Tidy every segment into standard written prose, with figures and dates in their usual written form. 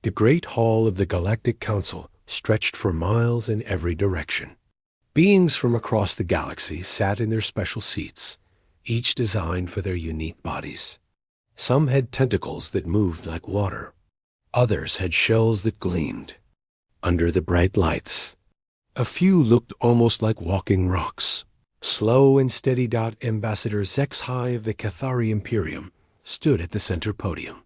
The great hall of the Galactic Council stretched for miles in every direction. Beings from across the galaxy sat in their special seats, each designed for their unique bodies. Some had tentacles that moved like water. Others had shells that gleamed under the bright lights. A few looked almost like walking rocks. Slow and steady Ambassador HFY of the Cathari Imperium stood at the center podium.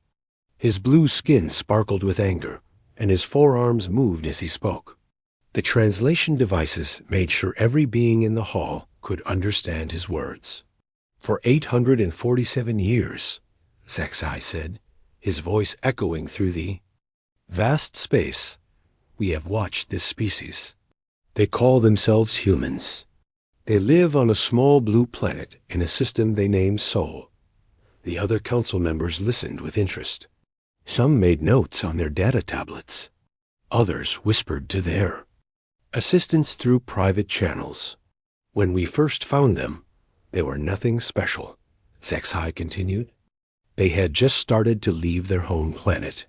His blue skin sparkled with anger, and his forearms moved as he spoke. The translation devices made sure every being in the hall could understand his words. For 847 years, HFY said, his voice echoing through the vast space, we have watched this species. They call themselves humans. They live on a small blue planet in a system they named Sol. The other council members listened with interest. Some made notes on their data tablets. Others whispered to their assistants through private channels. When we first found them, they were nothing special, HFY continued. They had just started to leave their home planet.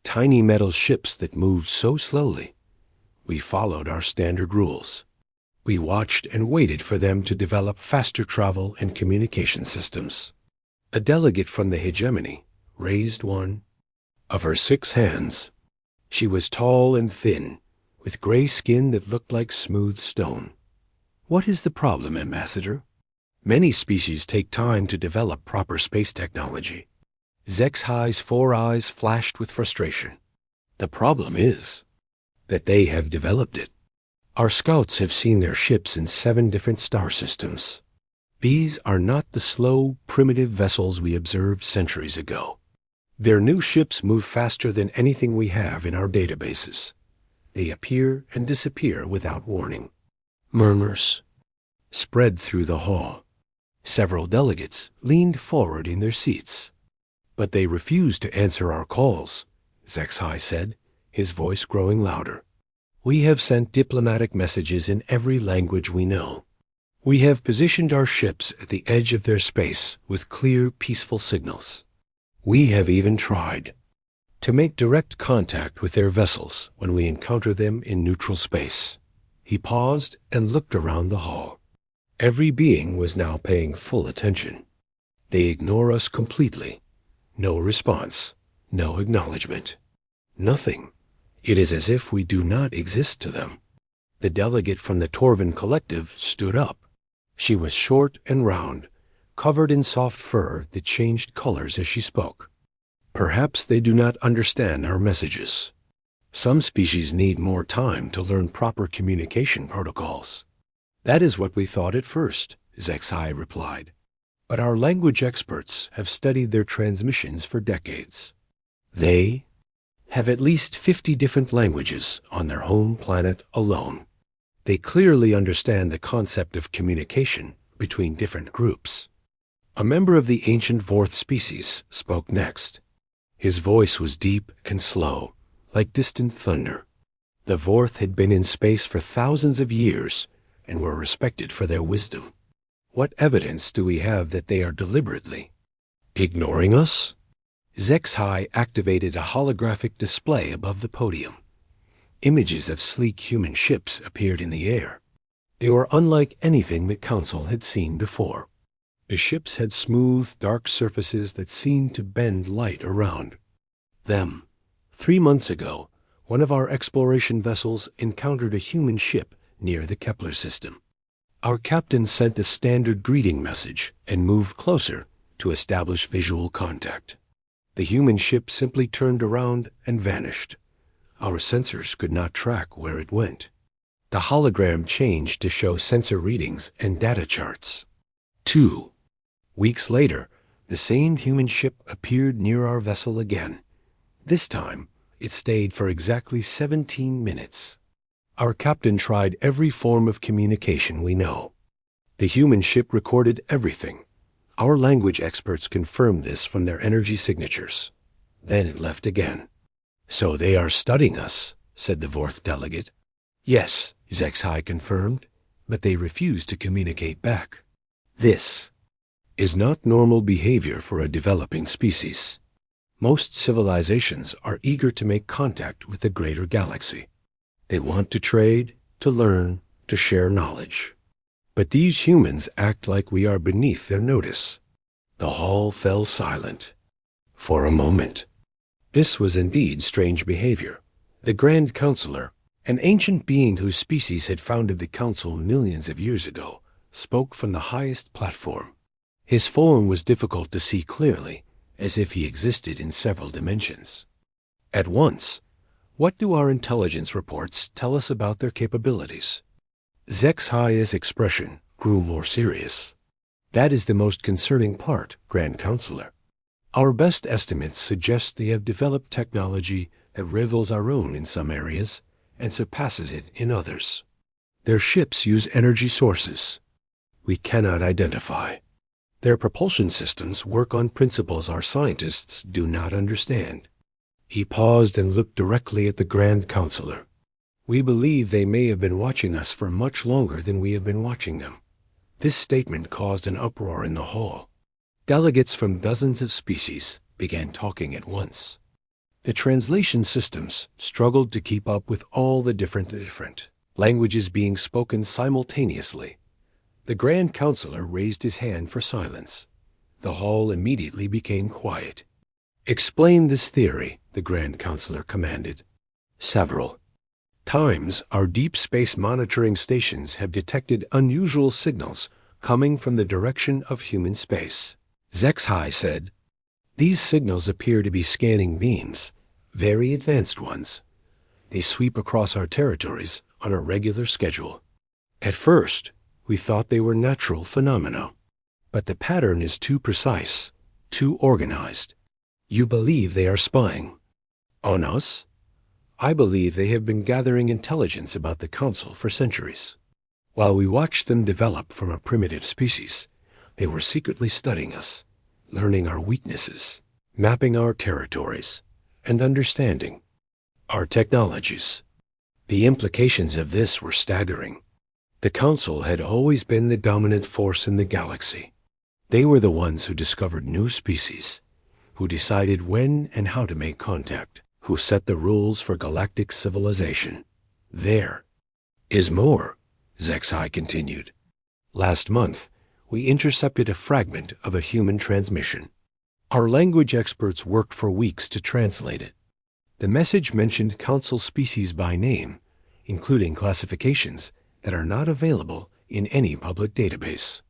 Tiny metal ships that moved so slowly. We followed our standard rules. We watched and waited for them to develop faster travel and communication systems. A delegate from the hegemony raised one of her 6 hands. She was tall and thin, with gray skin that looked like smooth stone. What is the problem, Ambassador? Many species take time to develop proper space technology. HFY's 4 eyes flashed with frustration. The problem is that they have developed it. Our scouts have seen their ships in 7 different star systems. These are not the slow, primitive vessels we observed centuries ago. Their new ships move faster than anything we have in our databases. They appear and disappear without warning. Murmurs spread through the hall. Several delegates leaned forward in their seats. But they refused to answer our calls, HFY said, his voice growing louder. We have sent diplomatic messages in every language we know. We have positioned our ships at the edge of their space with clear, peaceful signals. We have even tried to make direct contact with their vessels when we encounter them in neutral space. He paused and looked around the hall. Every being was now paying full attention. They ignore us completely. No response, no acknowledgement, nothing. It is as if we do not exist to them. The delegate from the Torvin Collective stood up. She was short and round, covered in soft fur that changed colors as she spoke. Perhaps they do not understand our messages. Some species need more time to learn proper communication protocols. That is what we thought at first, HFY replied. But our language experts have studied their transmissions for decades. They have at least 50 different languages on their home planet alone. They clearly understand the concept of communication between different groups. A member of the ancient Vorth species spoke next. His voice was deep and slow, like distant thunder. The Vorth had been in space for thousands of years and were respected for their wisdom. What evidence do we have that they are deliberately ignoring us? HFY activated a holographic display above the podium. Images of sleek human ships appeared in the air. They were unlike anything the Council had seen before. The ships had smooth, dark surfaces that seemed to bend light around them. 3 months ago, one of our exploration vessels encountered a human ship near the Kepler system. Our captain sent a standard greeting message and moved closer to establish visual contact. The human ship simply turned around and vanished. Our sensors could not track where it went. The hologram changed to show sensor readings and data charts. 2 weeks later, the same human ship appeared near our vessel again. This time, it stayed for exactly 17 minutes. Our captain tried every form of communication we know. The human ship recorded everything. Our language experts confirmed this from their energy signatures. Then it left again. So they are studying us, said the Vorth delegate. Yes, HFY confirmed, but they refused to communicate back. This is not normal behavior for a developing species. Most civilizations are eager to make contact with the greater galaxy. They want to trade, to learn, to share knowledge. But these humans act like we are beneath their notice. The hall fell silent. For a moment. This was indeed strange behavior. The Grand Counselor, an ancient being whose species had founded the Council millions of years ago, spoke from the highest platform. His form was difficult to see clearly, as if he existed in several dimensions. At once, what do our intelligence reports tell us about their capabilities? HFY's expression grew more serious. That is the most concerning part, Grand Counselor. Our best estimates suggest they have developed technology that rivals our own in some areas and surpasses it in others. Their ships use energy sources we cannot identify. Their propulsion systems work on principles our scientists do not understand. He paused and looked directly at the Grand Counselor. We believe they may have been watching us for much longer than we have been watching them. This statement caused an uproar in the hall. Delegates from dozens of species began talking at once. The translation systems struggled to keep up with all the different languages being spoken simultaneously. The Grand Counselor raised his hand for silence. The hall immediately became quiet. Explain this theory, the Grand Counselor commanded. Several times, our deep space monitoring stations have detected unusual signals coming from the direction of human space. HFY said, these signals appear to be scanning beams, very advanced ones. They sweep across our territories on a regular schedule. At first, we thought they were natural phenomena, but the pattern is too precise, too organized. You believe they are spying on us? I believe they have been gathering intelligence about the Council for centuries. While we watched them develop from a primitive species, they were secretly studying us, learning our weaknesses, mapping our territories, and understanding our technologies. The implications of this were staggering. The Council had always been the dominant force in the galaxy. They were the ones who discovered new species, who decided when and how to make contact, who set the rules for galactic civilization. There is more, HFY continued. Last month, we intercepted a fragment of a human transmission. Our language experts worked for weeks to translate it. The message mentioned Council species by name, including classifications that are not available in any public database.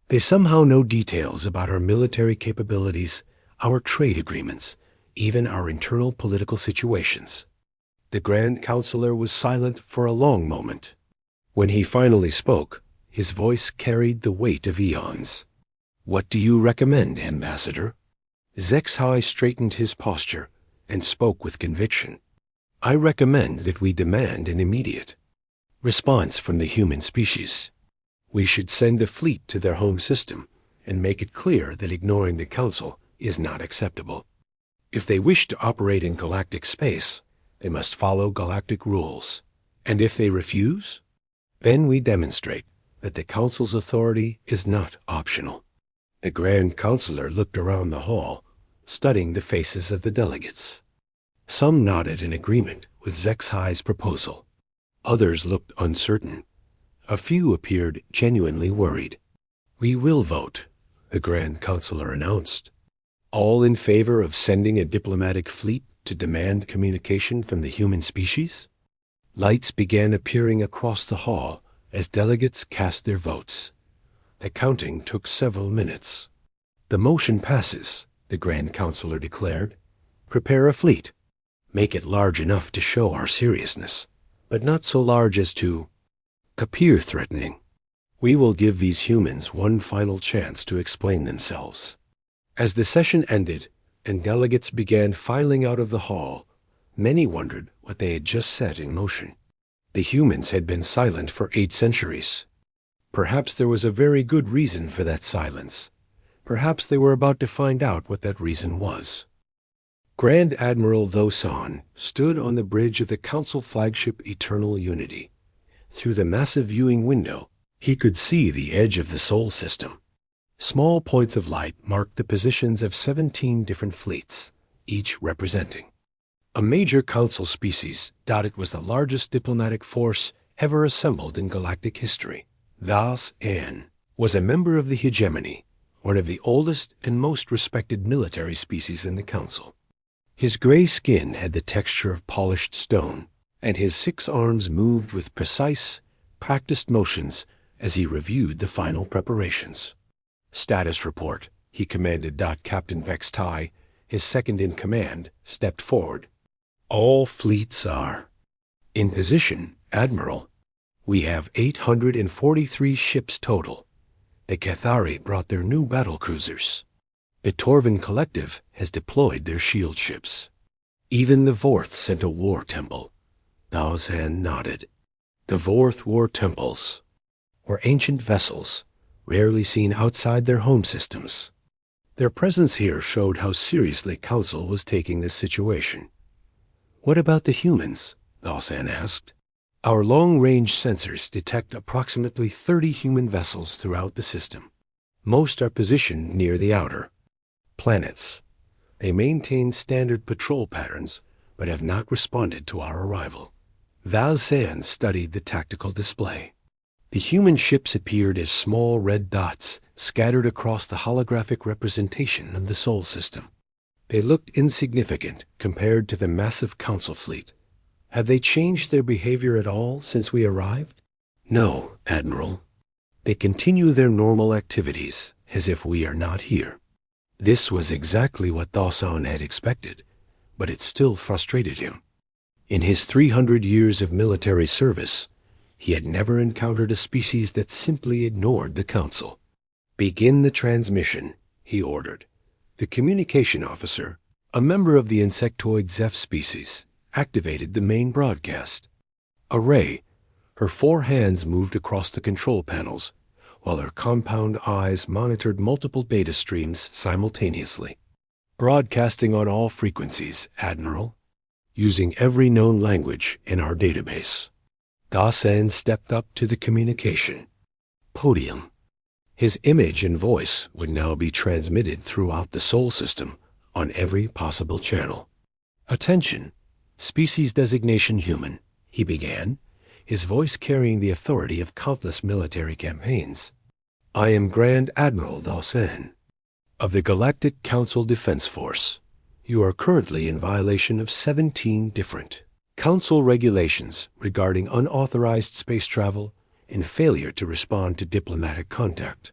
They somehow know details about our military capabilities, our trade agreements, even our internal political situations. The Grand Counselor was silent for a long moment. When he finally spoke, his voice carried the weight of eons. What do you recommend, Ambassador? HFY straightened his posture and spoke with conviction. I recommend that we demand an immediate response from the human species. We should send a fleet to their home system and make it clear that ignoring the Council is not acceptable. If they wish to operate in galactic space, they must follow galactic rules. And if they refuse, then we demonstrate that the Council's authority is not optional. The Grand Counselor looked around the hall, studying the faces of the delegates. Some nodded in agreement with HFY's proposal. Others looked uncertain. A few appeared genuinely worried. We will vote, the Grand Counselor announced. All in favor of sending a diplomatic fleet to demand communication from the human species? Lights began appearing across the hall as delegates cast their votes. The counting took several minutes. The motion passes, the Grand Counselor declared. Prepare a fleet. Make it large enough to show our seriousness, but not so large as to appear threatening. We will give these humans one final chance to explain themselves. As the session ended and delegates began filing out of the hall, many wondered what they had just set in motion. The humans had been silent for 8 centuries. Perhaps there was a very good reason for that silence. Perhaps they were about to find out what that reason was. Grand Admiral Thosan stood on the bridge of the Council flagship Eternal Unity. Through the massive viewing window, he could see the edge of the Sol system. Small points of light marked the positions of 17 different fleets, each representing a major council species. It was the largest diplomatic force ever assembled in galactic history. Thus-An was a member of the hegemony, one of the oldest and most respected military species in the council. His gray skin had the texture of polished stone, and his 6 arms moved with precise, practiced motions as he reviewed the final preparations. Status report, he commanded. Captain Vex Tai, his second in command, stepped forward. All fleets are in position, Admiral. We have 843 ships total. The Cathari brought their new battlecruisers. The Torvin Collective has deployed their shield ships. Even the Vorth sent a war temple. Dao-San nodded. The Vorth war temples were ancient vessels, rarely seen outside their home systems. Their presence here showed how seriously Council was taking this situation. What about the humans? Dao-San asked. Our long-range sensors detect approximately 30 human vessels throughout the system. Most are positioned near the outer planets. They maintain standard patrol patterns, but have not responded to our arrival. Dao-San studied the tactical display. The human ships appeared as small red dots scattered across the holographic representation of the Sol system. They looked insignificant compared to the massive Council fleet. Have they changed their behavior at all since we arrived? No, Admiral. They continue their normal activities as if we are not here. This was exactly what Dawson had expected, but it still frustrated him. In his 300 years of military service, he had never encountered a species that simply ignored the Council. Begin the transmission, he ordered. The communication officer, a member of the insectoid Zeph species, activated the main broadcast. Array, her 4 hands moved across the control panels, while her compound eyes monitored multiple data streams simultaneously. Broadcasting on all frequencies, Admiral, using every known language in our database. Dasan stepped up to the communication podium. His image and voice would now be transmitted throughout the Sol system on every possible channel. Attention, species designation human, he began, his voice carrying the authority of countless military campaigns. I am Grand Admiral Dawson of the Galactic Council Defense Force. You are currently in violation of 17 different Council regulations regarding unauthorized space travel and failure to respond to diplomatic contact.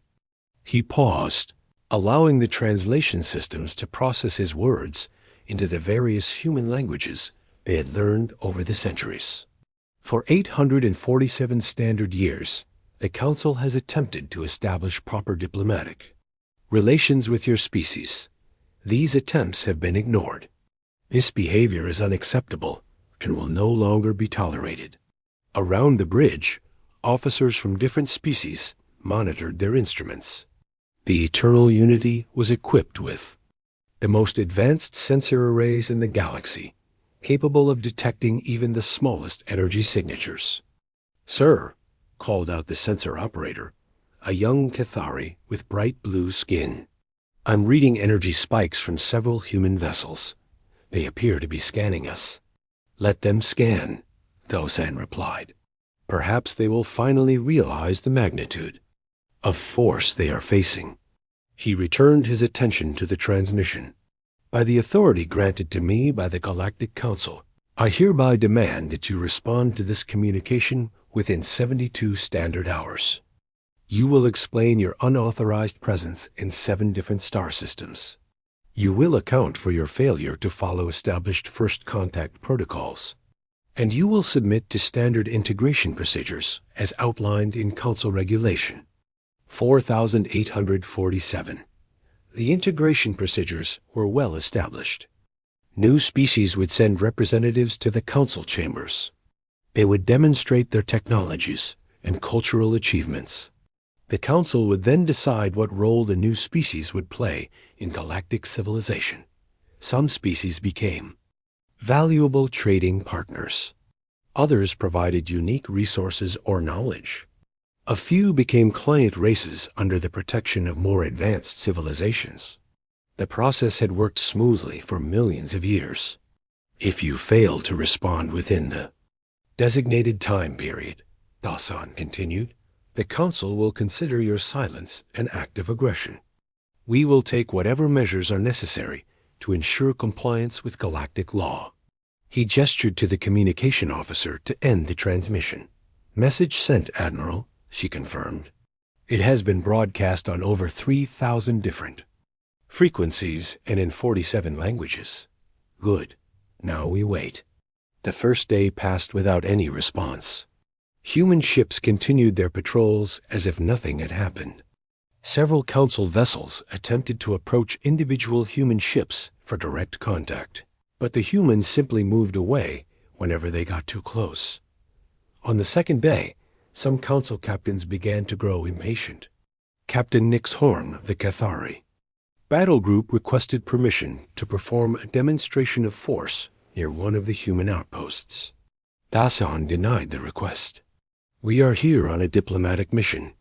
He paused, allowing the translation systems to process his words into the various human languages they had learned over the centuries. For 847 standard years, the Council has attempted to establish proper diplomatic relations with your species. These attempts have been ignored. This behavior is unacceptable and will no longer be tolerated. Around the bridge, officers from different species monitored their instruments. The Eternal Unity was equipped with the most advanced sensor arrays in the galaxy, capable of detecting even the smallest energy signatures. Sir, called out the sensor operator, a young Cathari with bright blue skin. I'm reading energy spikes from several human vessels. They appear to be scanning us. Let them scan, Dosan replied. Perhaps they will finally realize the magnitude of force they are facing. He returned his attention to the transmission. By the authority granted to me by the Galactic Council, I hereby demand that you respond to this communication within 72 standard hours. You will explain your unauthorized presence in 7 different star systems. You will account for your failure to follow established first contact protocols. And you will submit to standard integration procedures as outlined in Council Regulation 4847. The integration procedures were well established. New species would send representatives to the Council chambers. They would demonstrate their technologies and cultural achievements. The Council would then decide what role the new species would play in galactic civilization. Some species became valuable trading partners. Others provided unique resources or knowledge. A few became client races under the protection of more advanced civilizations. The process had worked smoothly for millions of years. If you fail to respond within the designated time period, Dasan continued, the Council will consider your silence an act of aggression. We will take whatever measures are necessary to ensure compliance with galactic law. He gestured to the communication officer to end the transmission. Message sent, Admiral, she confirmed. It has been broadcast on over 3,000 different frequencies and in 47 languages. Good. Now we wait. The first day passed without any response. Human ships continued their patrols as if nothing had happened. Several Council vessels attempted to approach individual human ships for direct contact, but the humans simply moved away whenever they got too close. On the second day, some Council captains began to grow impatient. Captain Nix Horn of the Cathari Battle Group requested permission to perform a demonstration of force near one of the human outposts. Dasan denied the request. We are here on a diplomatic mission,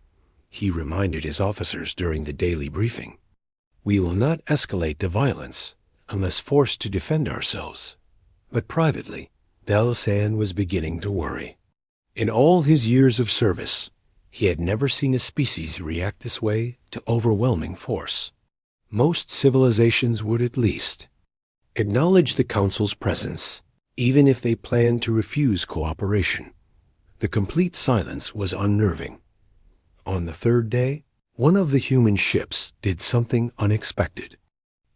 he reminded his officers during the daily briefing. We will not escalate to violence unless forced to defend ourselves. But privately, Dalsan was beginning to worry. In all his years of service, he had never seen a species react this way to overwhelming force. Most civilizations would at least acknowledge the Council's presence, even if they planned to refuse cooperation. The complete silence was unnerving. On the third day, one of the human ships did something unexpected.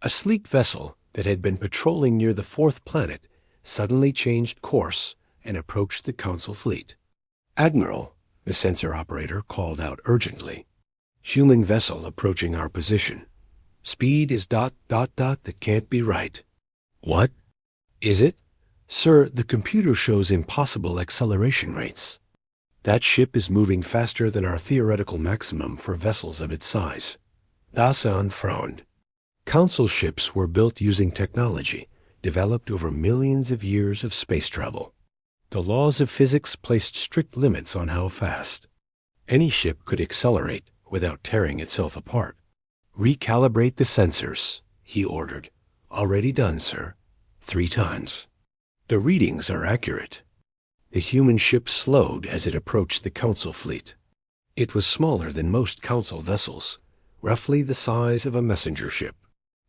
A sleek vessel that had been patrolling near the fourth planet suddenly changed course and approached the Council fleet. Admiral, the sensor operator called out urgently. Human vessel approaching our position. Speed is ... that can't be right. What? Is it? Sir, the computer shows impossible acceleration rates. That ship is moving faster than our theoretical maximum for vessels of its size. Dasan frowned. Council ships were built using technology developed over millions of years of space travel. The laws of physics placed strict limits on how fast any ship could accelerate without tearing itself apart. Recalibrate the sensors, he ordered. Already done, sir. 3 times. The readings are accurate. The human ship slowed as it approached the Council fleet. It was smaller than most Council vessels, roughly the size of a messenger ship.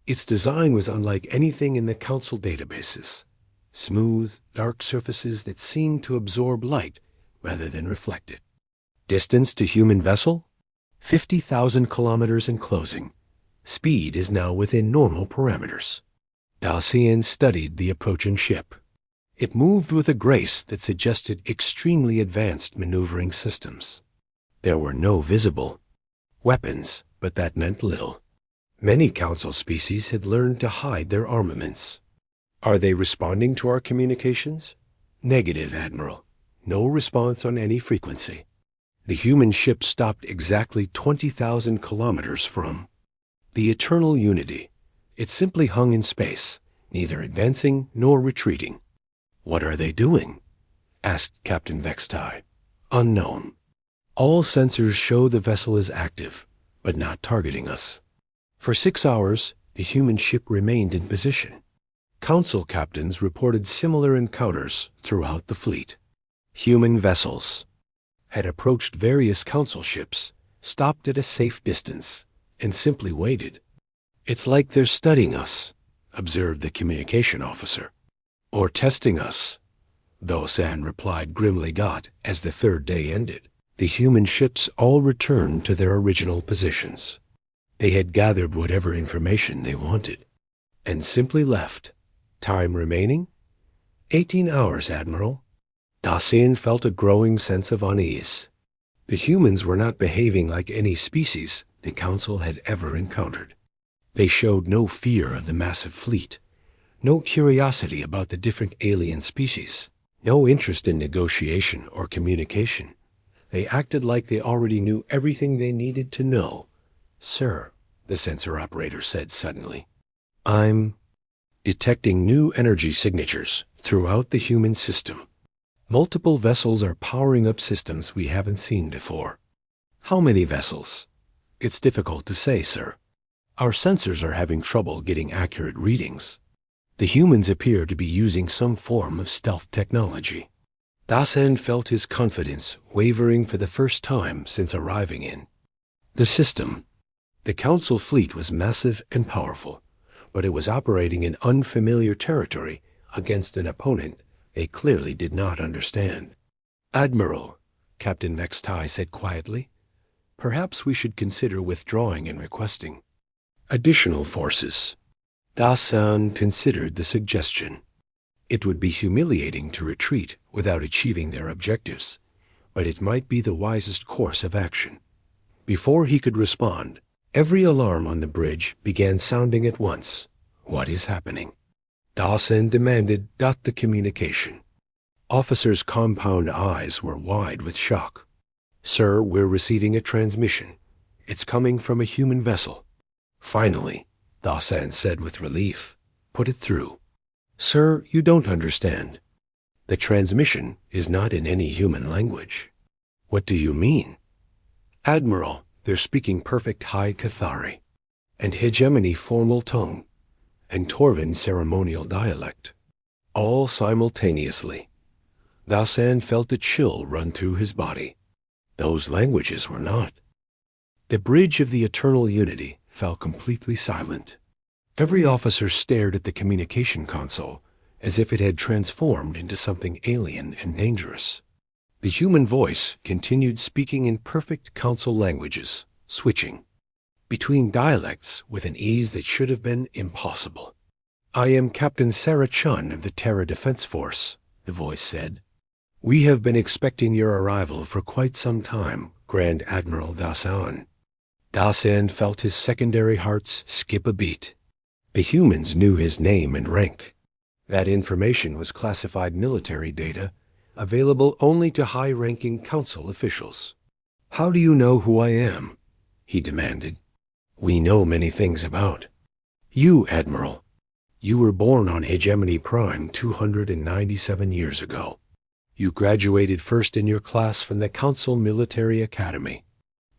Its design was unlike anything in the Council databases. Smooth, dark surfaces that seemed to absorb light rather than reflect it. Distance to human vessel? 50,000 kilometers in closing. Speed is now within normal parameters. Dacian studied the approaching ship. It moved with a grace that suggested extremely advanced maneuvering systems. There were no visible weapons, but that meant little. Many Council species had learned to hide their armaments. Are they responding to our communications? Negative, Admiral. No response on any frequency. The human ship stopped exactly 20,000 kilometers from the eternal unity. It simply hung in space, neither advancing nor retreating. What are they doing? Asked Captain Vextai. Unknown. All sensors show the vessel is active, but not targeting us. For 6 hours, the human ship remained in position. Council captains reported similar encounters throughout the fleet. Human vessels had approached various Council ships, stopped at a safe distance, and simply waited. It's like they're studying us, observed the communication officer. Or testing us, Dosan replied grimly. As the third day ended, the human ships all returned to their original positions. They had gathered whatever information they wanted, and simply left. Time remaining? 18 hours, Admiral. Dacian felt a growing sense of unease. The humans were not behaving like any species the Council had ever encountered. They showed no fear of the massive fleet, no curiosity about the different alien species, no interest in negotiation or communication. They acted like they already knew everything they needed to know. Sir, the sensor operator said suddenly, I'm detecting new energy signatures throughout the human system. Multiple vessels are powering up systems we haven't seen before. How many vessels? It's difficult to say, sir. Our sensors are having trouble getting accurate readings. The humans appear to be using some form of stealth technology. Dasan felt his confidence wavering for the first time since arriving in the system. The Council fleet was massive and powerful, but it was operating in unfamiliar territory against an opponent they clearly did not understand. "Admiral," Captain Nextai said quietly, "perhaps we should consider withdrawing and requesting additional forces." Dasan considered the suggestion. It would be humiliating to retreat without achieving their objectives, but it might be the wisest course of action. Before he could respond, every alarm on the bridge began sounding at once. "What is happening?" Dasan demanded the communication. Officers' compound eyes were wide with shock. "Sir, we're receiving a transmission. It's coming from a human vessel." "Finally," Dasan said with relief. "Put it through." "Sir, you don't understand. The transmission is not in any human language." "What do you mean?" "Admiral, they're speaking perfect High Cathari, and hegemony formal tongue, and Torvin ceremonial dialect, all simultaneously." Dasan felt a chill run through his body. Those languages were not. The bridge of the Eternal Unity fell completely silent. Every officer stared at the communication console as if it had transformed into something alien and dangerous. The human voice continued speaking in perfect council languages, switching between dialects with an ease that should have been impossible. "I am Captain Sarah Chun of the Terra Defense Force," the voice said. "We have been expecting your arrival for quite some time, Grand Admiral Dasan." Dasan felt his secondary hearts skip a beat. The humans knew his name and rank. That information was classified military data, available only to high-ranking council officials. "How do you know who I am?" he demanded. "We know many things about you, Admiral. You were born on Hegemony Prime 297 years ago. You graduated first in your class from the Council Military Academy.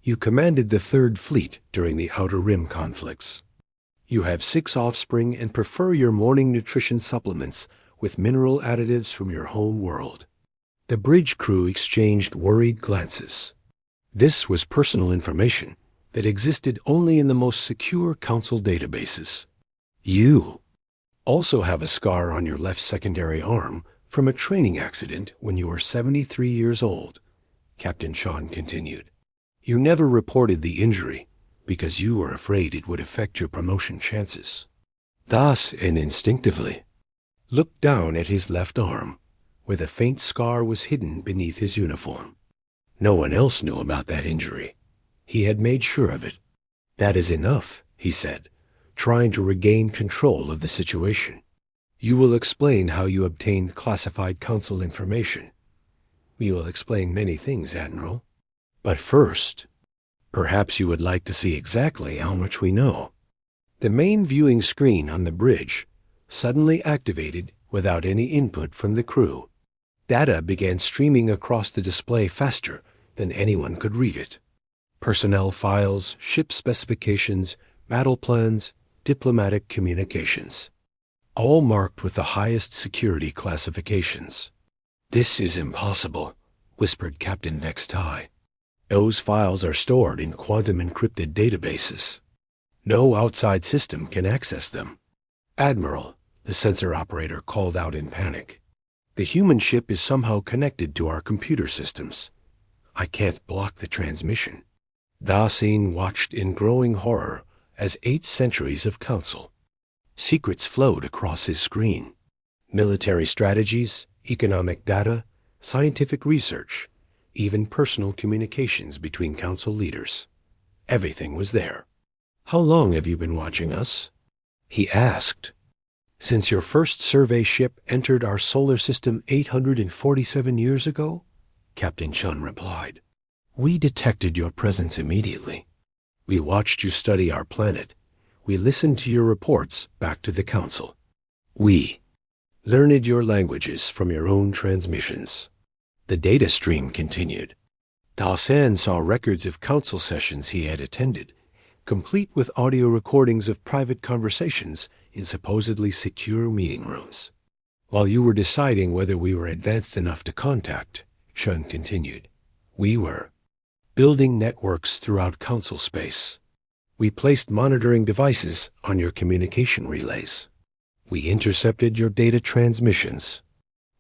You commanded the Third Fleet during the Outer Rim conflicts. You have 6 offspring and prefer your morning nutrition supplements with mineral additives from your home world." The bridge crew exchanged worried glances. This was personal information that existed only in the most secure council databases. "You also have a scar on your left secondary arm from a training accident when you were 73 years old," Captain Sean continued. "You never reported the injury because you were afraid it would affect your promotion chances." Dasan instinctively looked down at his left arm, where the faint scar was hidden beneath his uniform. No one else knew about that injury. He had made sure of it. "That is enough," he said, trying to regain control of the situation. "You will explain how you obtained classified council information." "We will explain many things, Admiral. But first, perhaps you would like to see exactly how much we know." The main viewing screen on the bridge suddenly activated without any input from the crew. Data began streaming across the display faster than anyone could read it. Personnel files, ship specifications, battle plans, diplomatic communications, all marked with the highest security classifications. "This is impossible," whispered Captain Nextai. "Those files are stored in quantum-encrypted databases. No outside system can access them." "Admiral," the sensor operator called out in panic, "the human ship is somehow connected to our computer systems. I can't block the transmission." Dasan watched in growing horror as 8 centuries of council secrets flowed across his screen. Military strategies, economic data, scientific research, even personal communications between council leaders. Everything was there. "How long have you been watching us?" he asked. "Since your first survey ship entered our solar system 847 years ago," Captain Chun replied. "We detected your presence immediately. We watched you study our planet. We listened to your reports back to the Council. We learned your languages from your own transmissions." The data stream continued. Dasan saw records of council sessions he had attended, complete with audio recordings of private conversations in supposedly secure meeting rooms. While you were deciding whether we were advanced enough to contact, Shun continued, we were building networks throughout council space. We placed monitoring devices on your communication relays. We intercepted your data transmissions.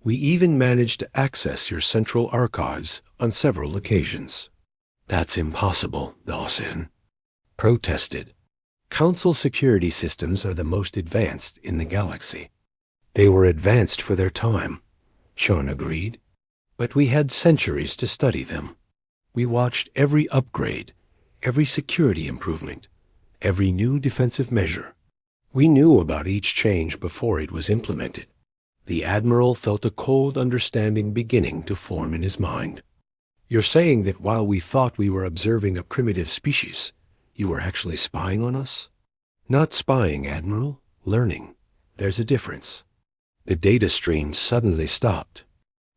We even managed to access your central archives on several occasions. That's impossible, Dawson protested. Council security systems are the most advanced in the galaxy. They were advanced for their time, Sean agreed. But we had centuries to study them. We watched every upgrade, every security improvement, every new defensive measure. We knew about each change before it was implemented. The Admiral felt a cold understanding beginning to form in his mind. You're saying that while we thought we were observing a primitive species, you were actually spying on us? Not spying, Admiral. Learning. There's a difference. The data stream suddenly stopped.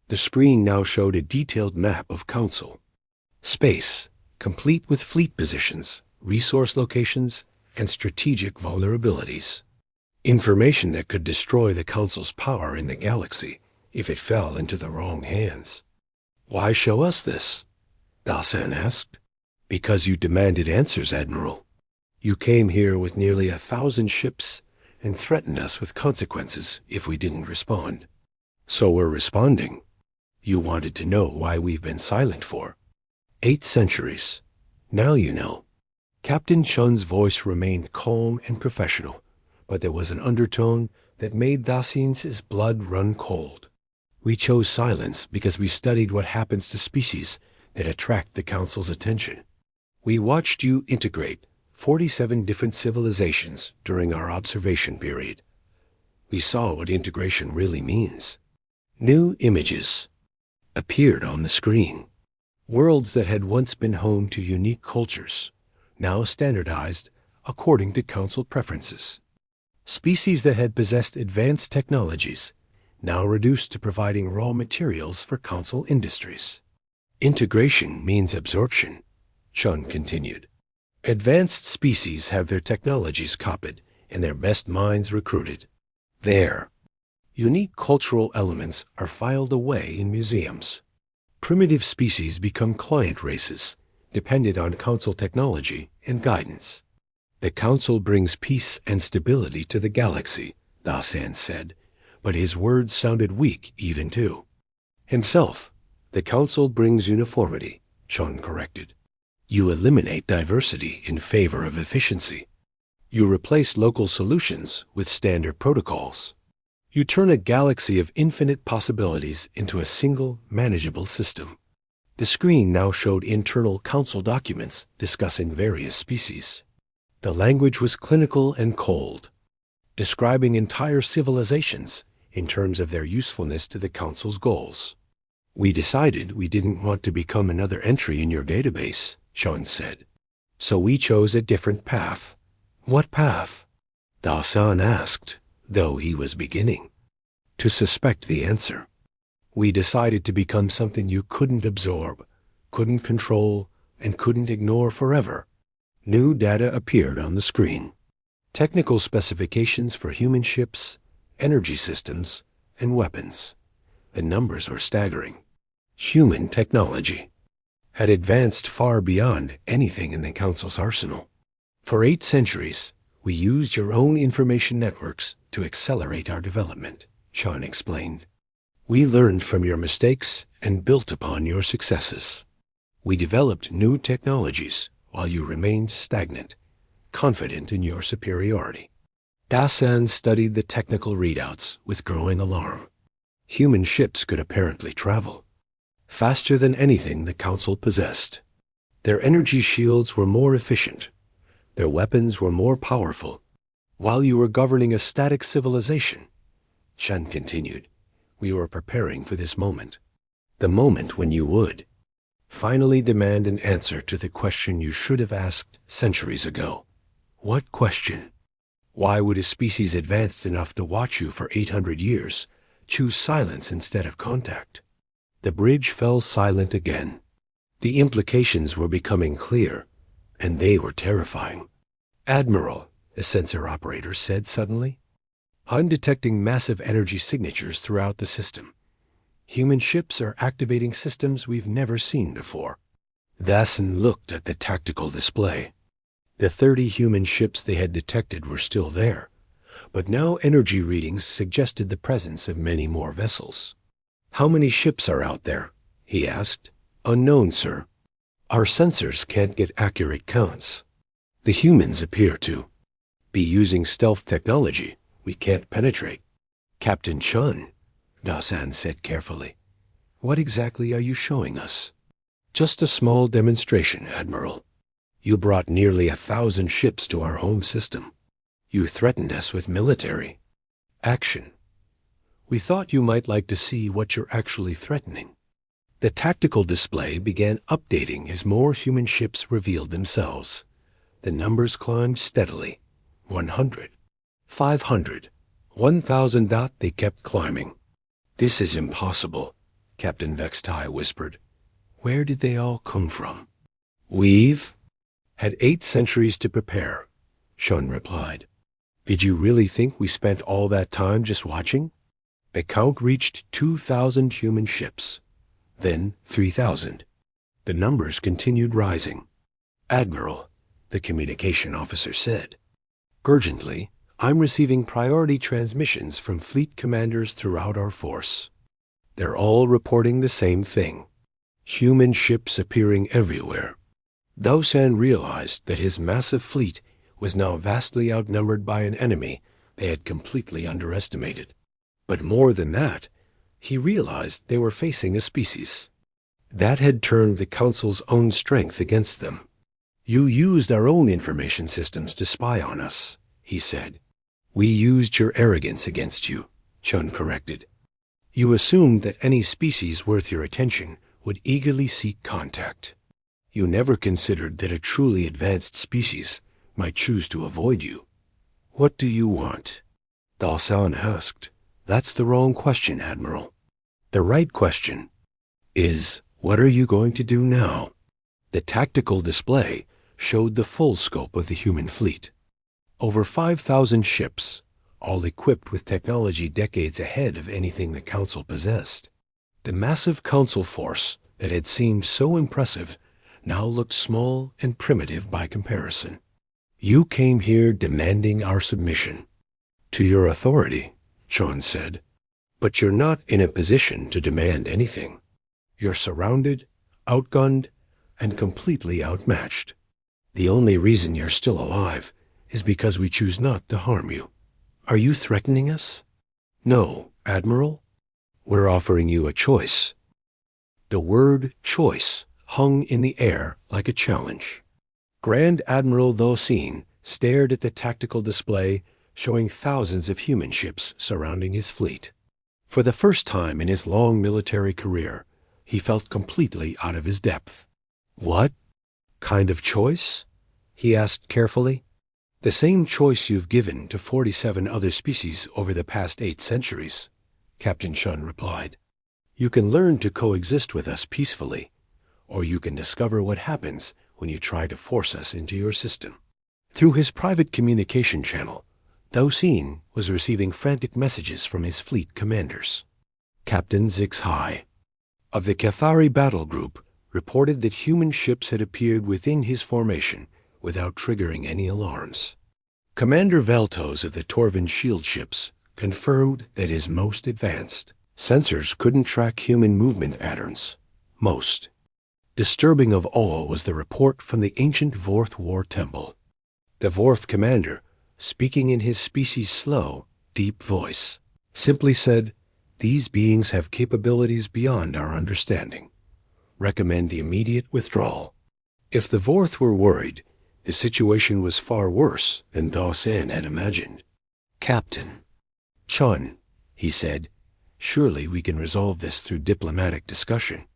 The screen now showed a detailed map of Council space, complete with fleet positions, resource locations, and strategic vulnerabilities. Information that could destroy the Council's power in the galaxy if it fell into the wrong hands. Why show us this? Dasan asked. Because you demanded answers, Admiral. You came here with nearly 1,000 ships and threatened us with consequences if we didn't respond. So we're responding. You wanted to know why we've been silent for 8 centuries. Now you know. Captain Chun's voice remained calm and professional, but there was an undertone that made Dasin's blood run cold. We chose silence because we studied what happens to species that attract the Council's attention. We watched you integrate 47 different civilizations during our observation period. We saw what integration really means. New images appeared on the screen. Worlds that had once been home to unique cultures, now standardized according to Council preferences. Species that had possessed advanced technologies, now reduced to providing raw materials for Council industries. Integration means absorption, Chun continued. Advanced species have their technologies copied and their best minds recruited. There, unique cultural elements are filed away in museums. Primitive species become client races, dependent on Council technology and guidance. The Council brings peace and stability to the galaxy, Dasan said, but his words sounded weak even too. Himself, the Council brings uniformity, Chun corrected. You eliminate diversity in favor of efficiency. You replace local solutions with standard protocols. You turn a galaxy of infinite possibilities into a single, manageable system. The screen now showed internal Council documents discussing various species. The language was clinical and cold, describing entire civilizations in terms of their usefulness to the Council's goals. We decided we didn't want to become another entry in your database, Sean said. So we chose a different path. What path? Dasan asked, though he was beginning to suspect the answer. We decided to become something you couldn't absorb, couldn't control, and couldn't ignore forever. New data appeared on the screen. Technical specifications for human ships, energy systems, and weapons. The numbers were staggering. Human technology had advanced far beyond anything in the Council's arsenal. For 8 centuries, we used your own information networks to accelerate our development, Sean explained. We learned from your mistakes and built upon your successes. We developed new technologies while you remained stagnant, confident in your superiority. Dasan studied the technical readouts with growing alarm. Human ships could apparently travel faster than anything the Council possessed. Their energy shields were more efficient. Their weapons were more powerful. While you were governing a static civilization, Shen continued, we were preparing for this moment. The moment when you would finally demand an answer to the question you should have asked centuries ago. What question? Why would a species advanced enough to watch you for 800 years choose silence instead of contact? The bridge fell silent again. The implications were becoming clear, and they were terrifying. Admiral, the sensor operator said suddenly. I'm detecting massive energy signatures throughout the system. Human ships are activating systems we've never seen before. Dassen looked at the tactical display. The 30 human ships they had detected were still there, but now energy readings suggested the presence of many more vessels. How many ships are out there? He asked. Unknown, sir. Our sensors can't get accurate counts. The humans appear to be using stealth technology we can't penetrate. Captain Chun, Dasan said carefully. What exactly are you showing us? Just a small demonstration, Admiral. You brought nearly 1,000 ships to our home system. You threatened us with military action. We thought you might like to see what you're actually threatening. The tactical display began updating as more human ships revealed themselves. The numbers climbed steadily. 100, 500, 1,000. They kept climbing. This is impossible, Captain Vextai whispered. Where did they all come from? We've had 8 centuries to prepare, Shun replied. Did you really think we spent all that time just watching? The count reached 2,000 human ships, then 3,000. The numbers continued rising. Admiral, the communication officer said. Urgently, I'm receiving priority transmissions from fleet commanders throughout our force. They're all reporting the same thing. Human ships appearing everywhere. Daosan realized that his massive fleet was now vastly outnumbered by an enemy they had completely underestimated. But more than that, he realized they were facing a species that had turned the Council's own strength against them. You used our own information systems to spy on us, he said. We used your arrogance against you, Chun corrected. You assumed that any species worth your attention would eagerly seek contact. You never considered that a truly advanced species might choose to avoid you. What do you want? Daosan asked. That's the wrong question, Admiral. The right question is, what are you going to do now? The tactical display showed the full scope of the human fleet. Over 5,000 ships, all equipped with technology decades ahead of anything the Council possessed. The massive Council force that had seemed so impressive now looked small and primitive by comparison. You came here demanding our submission to your authority, Chun said. But you're not in a position to demand anything. You're surrounded, outgunned, and completely outmatched. The only reason you're still alive is because we choose not to harm you. Are you threatening us? No, Admiral. We're offering you a choice. The word choice hung in the air like a challenge. Grand Admiral Dosin stared at the tactical display showing thousands of human ships surrounding his fleet. For the first time in his long military career, he felt completely out of his depth. What kind of choice? He asked carefully. The same choice you've given to 47 other species over the past 8 centuries, Captain Shun replied. You can learn to coexist with us peacefully, or you can discover what happens when you try to force us into your system. Through his private communication channel, Daosin was receiving frantic messages from his fleet commanders. Captain Zixhai of the Cathari Battle Group reported that human ships had appeared within his formation without triggering any alarms. Commander Veltos of the Torvin shield ships confirmed that his most advanced sensors couldn't track human movement patterns. Most disturbing of all was the report from the ancient Vorth War Temple. The Vorth commander, speaking in his species' slow, deep voice, simply said, "These beings have capabilities beyond our understanding. Recommend the immediate withdrawal." If the Vorth were worried, the situation was far worse than Daosan had imagined. Captain Chun, he said, surely we can resolve this through diplomatic discussion.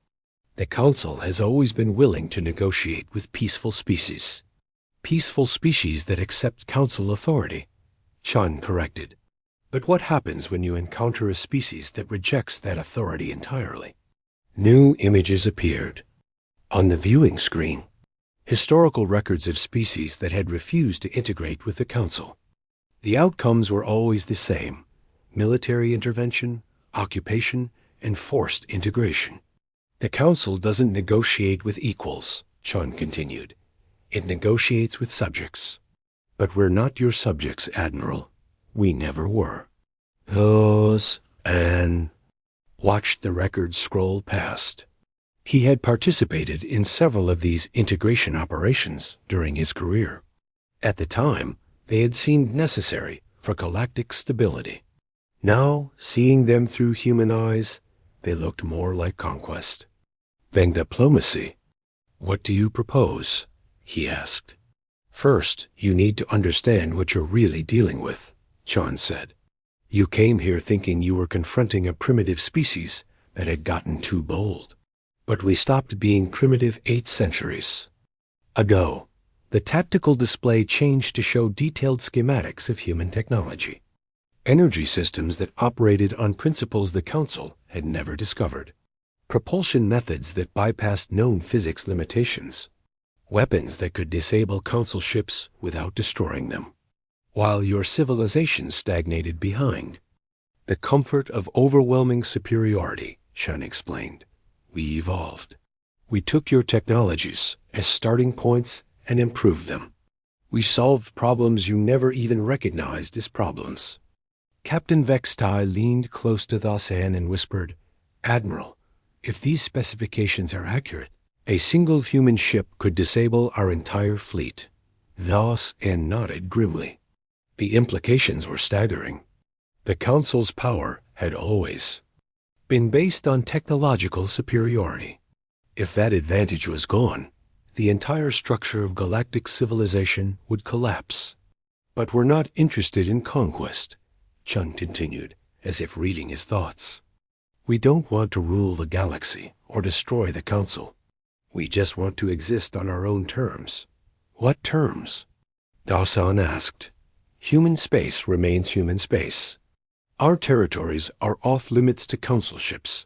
The Council has always been willing to negotiate with peaceful species. Peaceful species that accept Council authority, Chun corrected. But what happens when you encounter a species that rejects that authority entirely? New images appeared on the viewing screen. historical records of species that had refused to integrate with the Council. The outcomes were always the same: military intervention, occupation, and forced integration. The Council doesn't negotiate with equals, Chun continued. It negotiates with subjects. But we're not your subjects, Admiral. We never were. Those and watched the records scroll past. He had participated in several of these integration operations during his career. At the time, they had seemed necessary for galactic stability. Now, seeing them through human eyes, they looked more like conquest. Then diplomacy. What do you propose? He asked. First, you need to understand what you're really dealing with, Chon said. You came here thinking you were confronting a primitive species that had gotten too bold. But we stopped being primitive 8 centuries ago. The tactical display changed to show detailed schematics of human technology. Energy systems that operated on principles the Council had never discovered. Propulsion methods that bypassed known physics limitations. Weapons that could disable Council ships without destroying them. While your civilization stagnated behind. The comfort of overwhelming superiority, Shun explained. We evolved. We took your technologies as starting points and improved them. We solved problems you never even recognized as problems. Captain Vextai leaned close to Thasan and whispered, Admiral, if these specifications are accurate, a single human ship could disable our entire fleet. Thasan nodded grimly. The implications were staggering. The Council's power had always been based on technological superiority. If that advantage was gone, the entire structure of galactic civilization would collapse. But we're not interested in conquest, Chun continued, as if reading his thoughts. We don't want to rule the galaxy or destroy the Council. We just want to exist on our own terms. What terms? Dawson asked. Human space remains human space. Our territories are off limits to Council ships,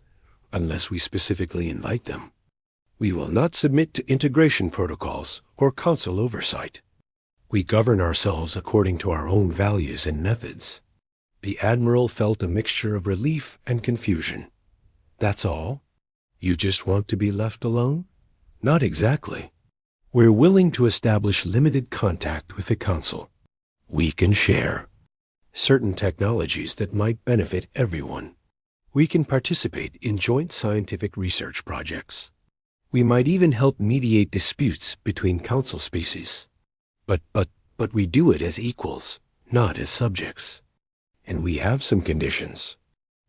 unless we specifically invite them. We will not submit to integration protocols or Council oversight. We govern ourselves according to our own values and methods. The Admiral felt a mixture of relief and confusion. That's all? You just want to be left alone? Not exactly. We're willing to establish limited contact with the Council. We can share certain technologies that might benefit everyone. We can participate in joint scientific research projects. We might even help mediate disputes between Council species. But we do it as equals, not as subjects. And we have some conditions.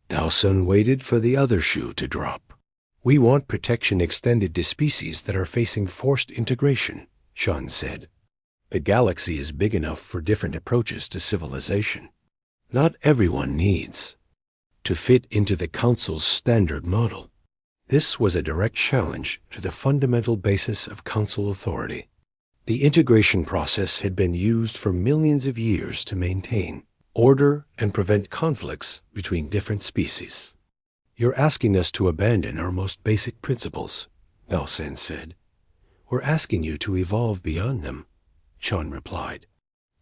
Dawson waited for the other shoe to drop. We want protection extended to species that are facing forced integration, Sean said. The galaxy is big enough for different approaches to civilization. Not everyone needs to fit into the Council's standard model. This was a direct challenge to the fundamental basis of Council authority. The integration process had been used for millions of years to maintain order and prevent conflicts between different species. You're asking us to abandon our most basic principles, Belsen said. We're asking you to evolve beyond them, Chun replied.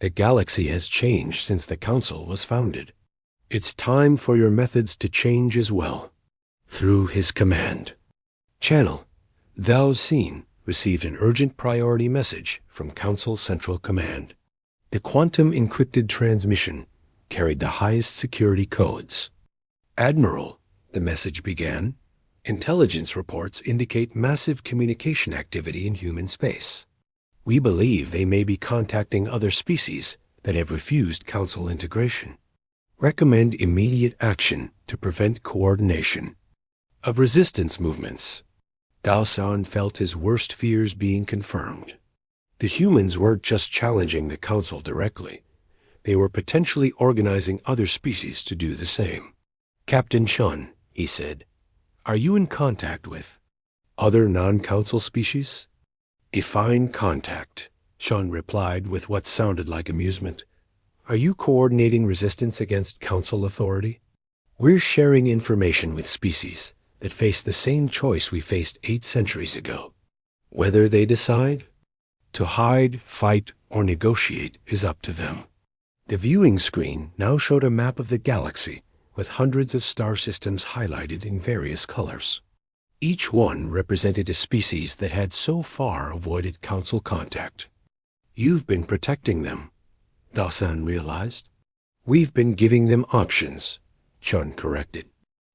The galaxy has changed since the Council was founded. It's time for your methods to change as well. Through his command. Channel, Thou Seen received an urgent priority message from Council Central Command. The quantum encrypted transmission carried the highest security codes. Admiral, the message began, intelligence reports indicate massive communication activity in human space. We believe they may be contacting other species that have refused Council integration. Recommend immediate action to prevent coordination of resistance movements. Dawson felt his worst fears being confirmed. The humans weren't just challenging the Council directly. They were potentially organizing other species to do the same. Captain Chun, he said, are you in contact with other non-Council species? Define contact, Chun replied with what sounded like amusement. Are you coordinating resistance against Council authority? We're sharing information with species that face the same choice we faced 8 centuries ago. Whether they decide To hide, fight, or negotiate is up to them. The viewing screen now showed a map of the galaxy with hundreds of star systems highlighted in various colors. Each one represented a species that had so far avoided Council contact. You've been protecting them, Dasan realized. We've been giving them options, Chun corrected.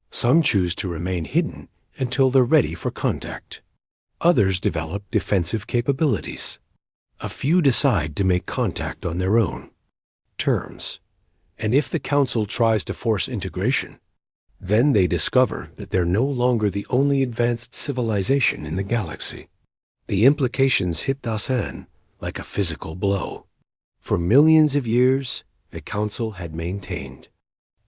Some choose to remain hidden until they're ready for contact. Others develop defensive capabilities. A few decide to make contact on their own. Terms. And if the Council tries to force integration, then they discover that they're no longer the only advanced civilization in the galaxy. The implications hit Dasan like a physical blow. For millions of years, the Council had maintained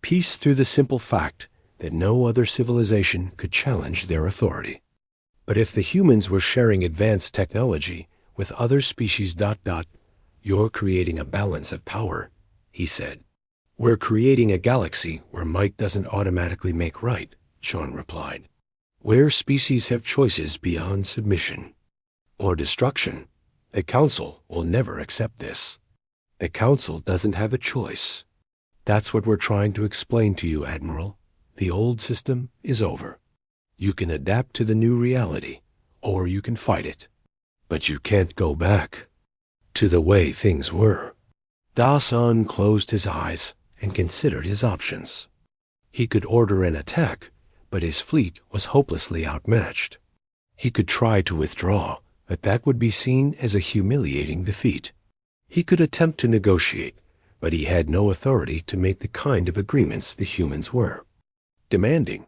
peace through the simple fact that no other civilization could challenge their authority. But if the humans were sharing advanced technology with other species, you're creating a balance of power, he said. We're creating a galaxy where might doesn't automatically make right, Sean replied. Where species have choices beyond submission or destruction. The Council will never accept this. The Council doesn't have a choice. That's what we're trying to explain to you, Admiral. The old system is over. You can adapt to the new reality, or you can fight it. But you can't go back to the way things were. Dasan closed his eyes and considered his options. He could order an attack, but his fleet was hopelessly outmatched. He could try to withdraw, but that would be seen as a humiliating defeat. He could attempt to negotiate, but he had no authority to make the kind of agreements the humans were demanding.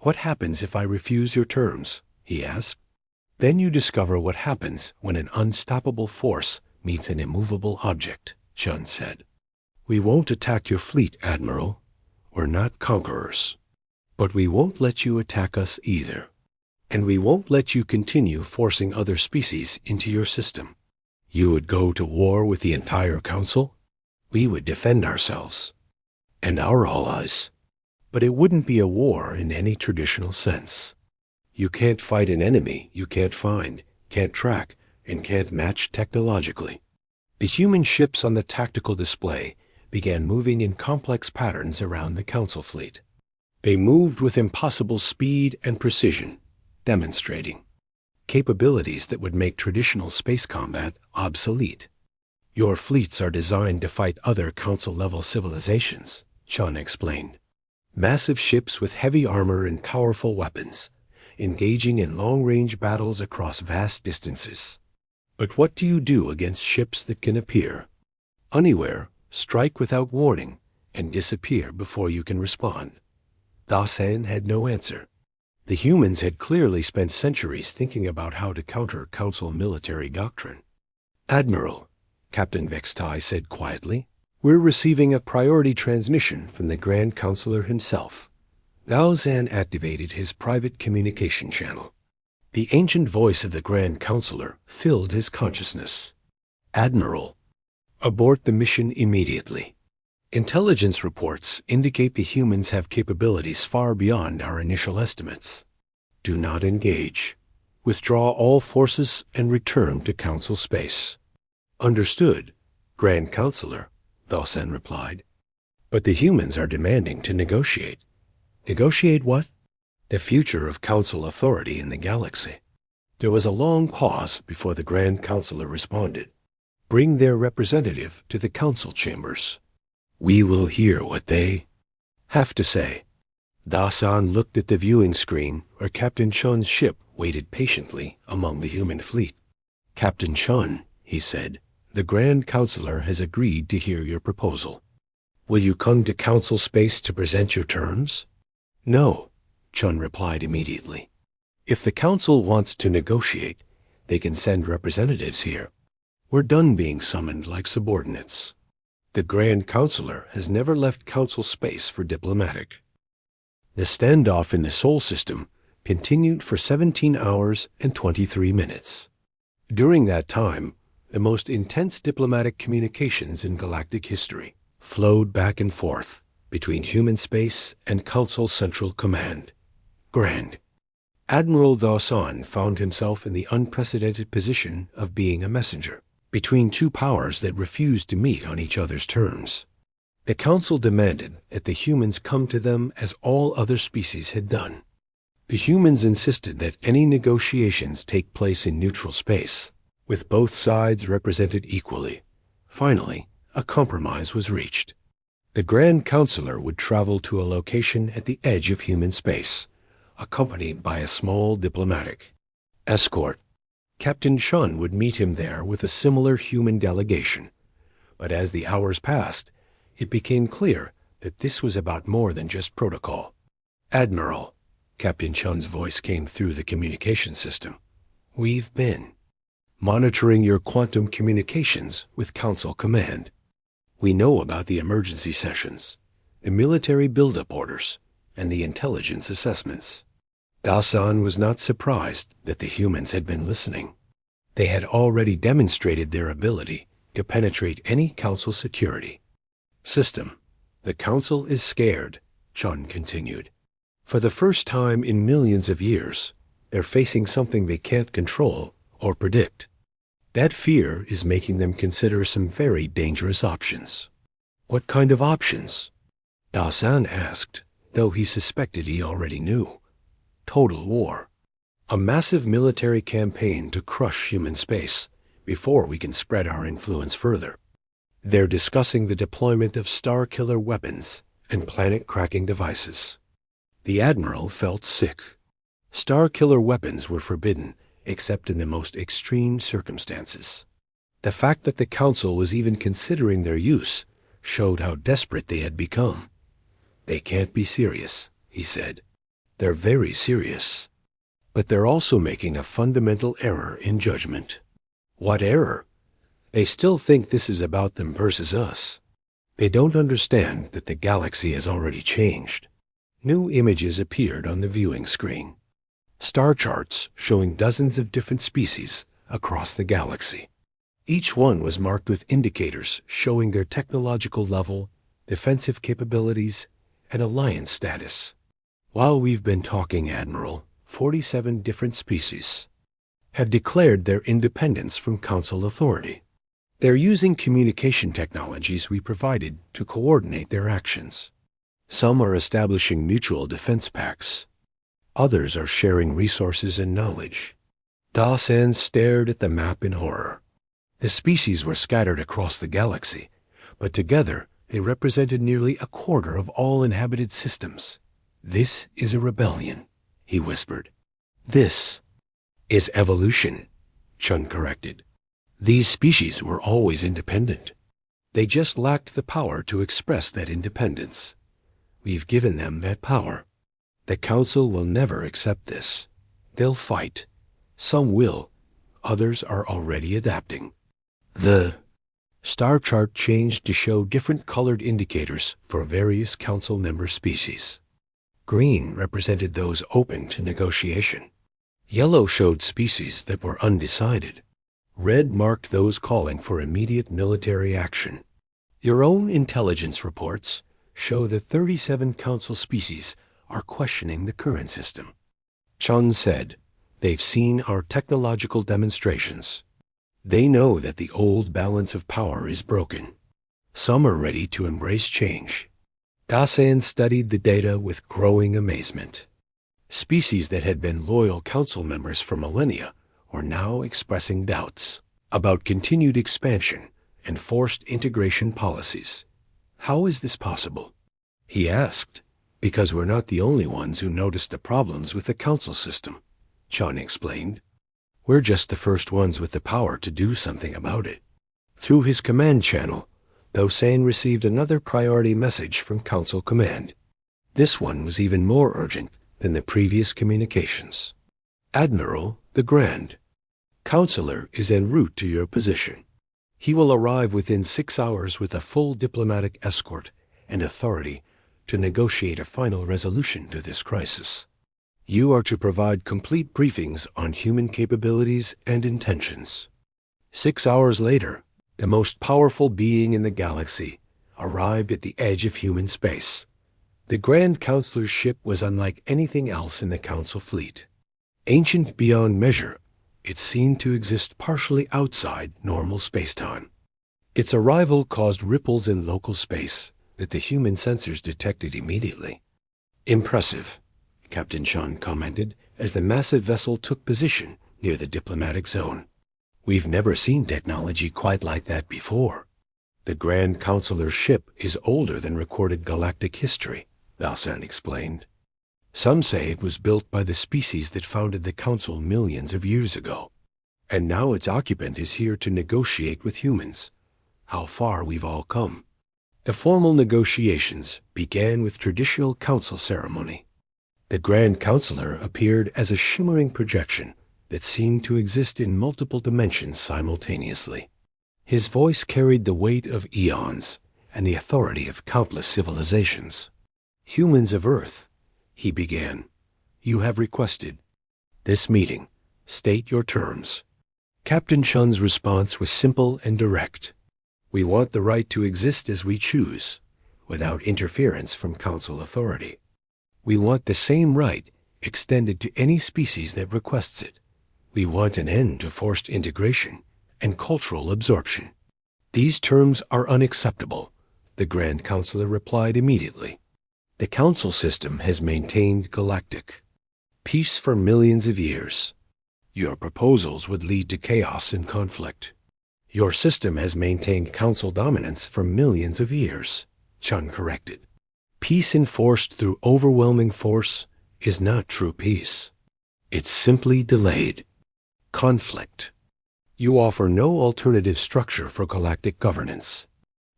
What happens if I refuse your terms? He asked. Then you discover what happens when an unstoppable force meets an immovable object, Chun said. We won't attack your fleet, Admiral. We're not conquerors. But we won't let you attack us either. And we won't let you continue forcing other species into your system. You would go to war with the entire Council? We would defend ourselves. And our allies. But it wouldn't be a war in any traditional sense. You can't fight an enemy you can't find, can't track, and can't match technologically. The human ships on the tactical display began moving in complex patterns around the Council fleet. They moved with impossible speed and precision, demonstrating capabilities that would make traditional space combat obsolete. Your fleets are designed to fight other Council-level civilizations, Chun explained. Massive ships with heavy armor and powerful weapons, engaging in long-range battles across vast distances. But what do you do against ships that can appear unaware, strike without warning, and disappear before you can respond? Dasan had no answer. The humans had clearly spent centuries thinking about how to counter Council military doctrine. Admiral, Captain Vextai said quietly, we're receiving a priority transmission from the Grand Counselor himself. Daosan activated his private communication channel. The ancient voice of the Grand Counselor filled his consciousness. Admiral, abort the mission immediately. Intelligence reports indicate the humans have capabilities far beyond our initial estimates. Do not engage. Withdraw all forces and return to Council space. Understood, Grand Counselor, Daosan replied. But the humans are demanding to negotiate. Negotiate what? The future of Council authority in the galaxy. There was a long pause before the Grand Counselor responded. Bring their representative to the Council chambers. We will hear what they have to say. Dasan looked at the viewing screen where Captain Chun's ship waited patiently among the human fleet. Captain Chun, he said, the Grand Counselor has agreed to hear your proposal. Will you come to Council space to present your terms? No, Chun replied immediately. If the Council wants to negotiate, they can send representatives here. We're done being summoned like subordinates. The Grand Counselor has never left Council space for diplomatic. The standoff in the Sol system continued for 17 hours and 23 minutes. During that time, the most intense diplomatic communications in galactic history flowed back and forth between human space and Council Central Command. Grand. Admiral Dawson found himself in the unprecedented position of being a messenger between two powers that refused to meet on each other's terms. The Council demanded that the humans come to them as all other species had done. The humans insisted that any negotiations take place in neutral space, with both sides represented equally. Finally, a compromise was reached. The Grand Counselor would travel to a location at the edge of human space, accompanied by a small diplomatic escort. Captain Chun would meet him there with a similar human delegation. But as the hours passed, it became clear that this was about more than just protocol. "Admiral," Captain Chun's voice came through the communication system, "we've been monitoring your quantum communications with Council Command. We know about the emergency sessions, the military buildup orders, and the intelligence assessments." Dasan was not surprised that the humans had been listening. They had already demonstrated their ability to penetrate any Council security system. "The Council is scared," Chun continued. "For the first time in millions of years, they're facing something they can't control or predict. That fear is making them consider some very dangerous options." "What kind of options?" Dasan asked, though he suspected he already knew. "Total war. A massive military campaign to crush human space before we can spread our influence further. They're discussing the deployment of star-killer weapons and planet-cracking devices." The Admiral felt sick. Star-killer weapons were forbidden except in the most extreme circumstances. The fact that the Council was even considering their use showed how desperate they had become. "They can't be serious," he said. "They're very serious. But they're also making a fundamental error in judgment." "What error?" "They still think this is about them versus us. They don't understand that the galaxy has already changed." New images appeared on the viewing screen. Star charts showing dozens of different species across the galaxy. Each one was marked with indicators showing their technological level, defensive capabilities, and alliance status. "While we've been talking, Admiral, 47 different species have declared their independence from Council authority. They're using communication technologies we provided to coordinate their actions. Some are establishing mutual defense pacts. Others are sharing resources and knowledge." Dasan stared at the map in horror. The species were scattered across the galaxy, but together they represented nearly a quarter of all inhabited systems. "This is a rebellion," he whispered. "This is evolution," Chun corrected. "These species were always independent. They just lacked the power to express that independence. We've given them that power. The Council will never accept this. They'll fight. Some will. Others are already adapting." The star chart changed to show different colored indicators for various Council member species. Green represented those open to negotiation. Yellow showed species that were undecided. Red marked those calling for immediate military action. "Your own intelligence reports show that 37 Council species are questioning the current system," Chun said. "They've seen our technological demonstrations. They know that the old balance of power is broken. Some are ready to embrace change." Dasan studied the data with growing amazement. Species that had been loyal Council members for millennia were now expressing doubts about continued expansion and forced integration policies. "How is this possible?" he asked. "Because we're not the only ones who noticed the problems with the Council system," Chun explained. "We're just the first ones with the power to do something about it." Through his command channel, Dosan received another priority message from Council Command. This one was even more urgent than the previous communications. "Admiral, the Grand Counselor is en route to your position. He will arrive within 6 hours with a full diplomatic escort and authority to negotiate a final resolution to this crisis. You are to provide complete briefings on human capabilities and intentions." 6 hours later, the most powerful being in the galaxy arrived at the edge of human space. The Grand Counselor's ship was unlike anything else in the Council fleet. Ancient beyond measure, it seemed to exist partially outside normal spacetime. Its arrival caused ripples in local space that the human sensors detected immediately. Impressive, Captain Chun commented as the massive vessel took position near the diplomatic zone. We've never seen technology quite like that before. The Grand Counselor's ship is older than recorded galactic history, Valsan explained. Some say it was built by the species that founded the Council millions of years ago. And now its occupant is here to negotiate with humans. How far we've all come. The formal negotiations began with traditional council ceremony. The Grand Counselor appeared as a shimmering projection that seemed to exist in multiple dimensions simultaneously. His voice carried the weight of eons and the authority of countless civilizations. Humans of Earth, he began, you have requested this meeting. State your terms. Captain Chun's response was simple and direct. We want the right to exist as we choose, without interference from Council authority. We want the same right extended to any species that requests it. We want an end to forced integration and cultural absorption. These terms are unacceptable, the Grand Counselor replied immediately. The Council system has maintained galactic peace for millions of years. Your proposals would lead to chaos and conflict. Your system has maintained Council dominance for millions of years, Chun corrected. Peace enforced through overwhelming force is not true peace. It's simply delayed conflict. You offer no alternative structure for galactic governance.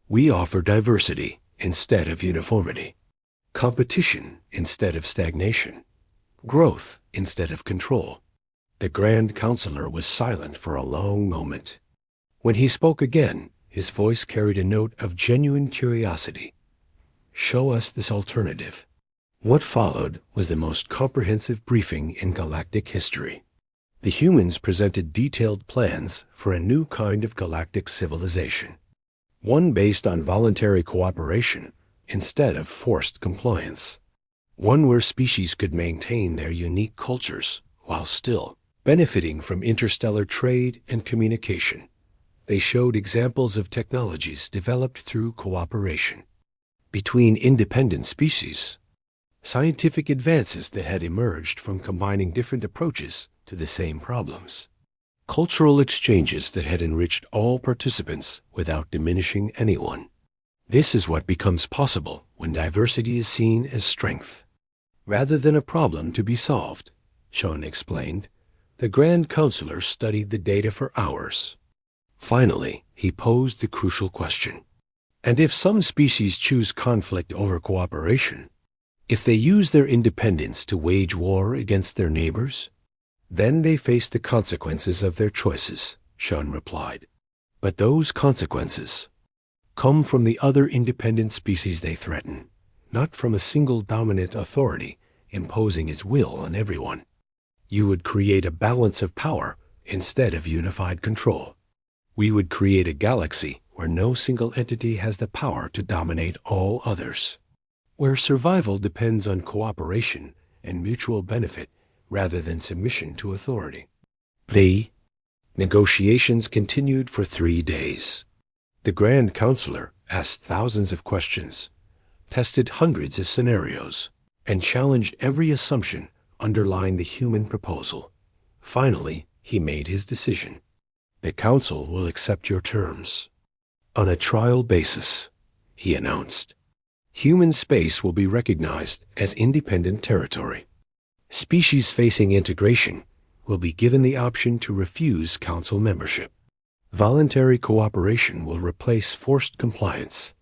We offer diversity instead of uniformity, competition instead of stagnation, growth instead of control. The Grand Counselor was silent for a long moment. When he spoke again, his voice carried a note of genuine curiosity. Show us this alternative. What followed was the most comprehensive briefing in galactic history. The humans presented detailed plans for a new kind of galactic civilization, one based on voluntary cooperation instead of forced compliance, one where species could maintain their unique cultures while still benefiting from interstellar trade and communication. They showed examples of technologies developed through cooperation between independent species, scientific advances that had emerged from combining different approaches to the same problems, cultural exchanges that had enriched all participants without diminishing anyone. This is what becomes possible when diversity is seen as strength, rather than a problem to be solved, Chun explained. The Grand Counselor studied the data for hours. Finally, he posed the crucial question. And if some species choose conflict over cooperation, if they use their independence to wage war against their neighbors, then they face the consequences of their choices, Chun replied. But those consequences come from the other independent species they threaten, not from a single dominant authority imposing its will on everyone. You would create a balance of power instead of unified control. We would create a galaxy where no single entity has the power to dominate all others, where survival depends on cooperation and mutual benefit rather than submission to authority. The negotiations continued for 3 days. The Grand Counselor asked thousands of questions, tested hundreds of scenarios, and challenged every assumption underlying the human proposal. Finally, he made his decision. The Council will accept your terms. On a trial basis, he announced. Human space will be recognized as independent territory. Species facing integration will be given the option to refuse Council membership. Voluntary cooperation will replace forced compliance.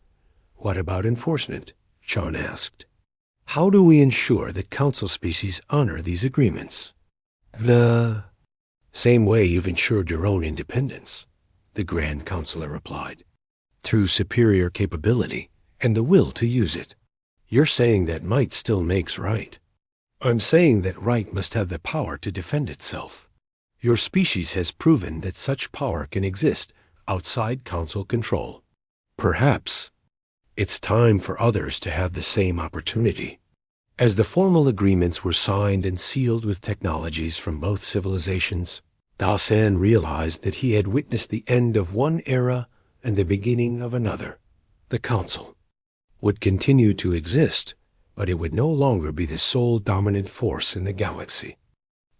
What about enforcement? Chun asked. How do we ensure that Council species honor these agreements? The same way you've ensured your own independence, the Grand Counselor replied. Through superior capability and the will to use it. You're saying that might still makes right. I'm saying that right must have the power to defend itself. Your species has proven that such power can exist outside Council control. Perhaps it's time for others to have the same opportunity. As the formal agreements were signed and sealed with technologies from both civilizations, Dasan realized that he had witnessed the end of one era and the beginning of another. The Council would continue to exist, but it would no longer be the sole dominant force in the galaxy.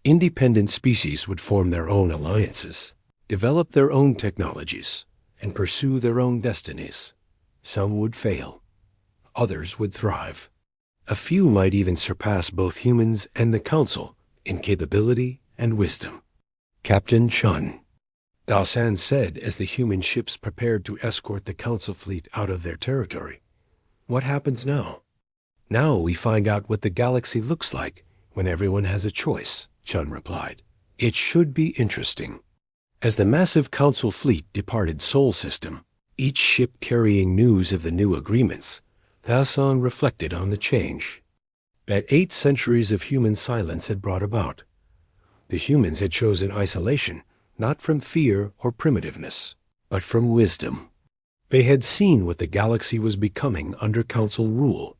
Independent species would form their own alliances, develop their own technologies, and pursue their own destinies. Some would fail. Others would thrive. A few might even surpass both humans and the Council in capability and wisdom. Captain Chun, Dasan said as the human ships prepared to escort the Council fleet out of their territory. What happens now? Now we find out what the galaxy looks like when everyone has a choice, Chun replied. It should be interesting. As the massive Council fleet departed Sol System, each ship carrying news of the new agreements, Dasan reflected on the change that 8 centuries of human silence had brought about. The humans had chosen isolation, not from fear or primitiveness, but from wisdom. They had seen what the galaxy was becoming under Council rule,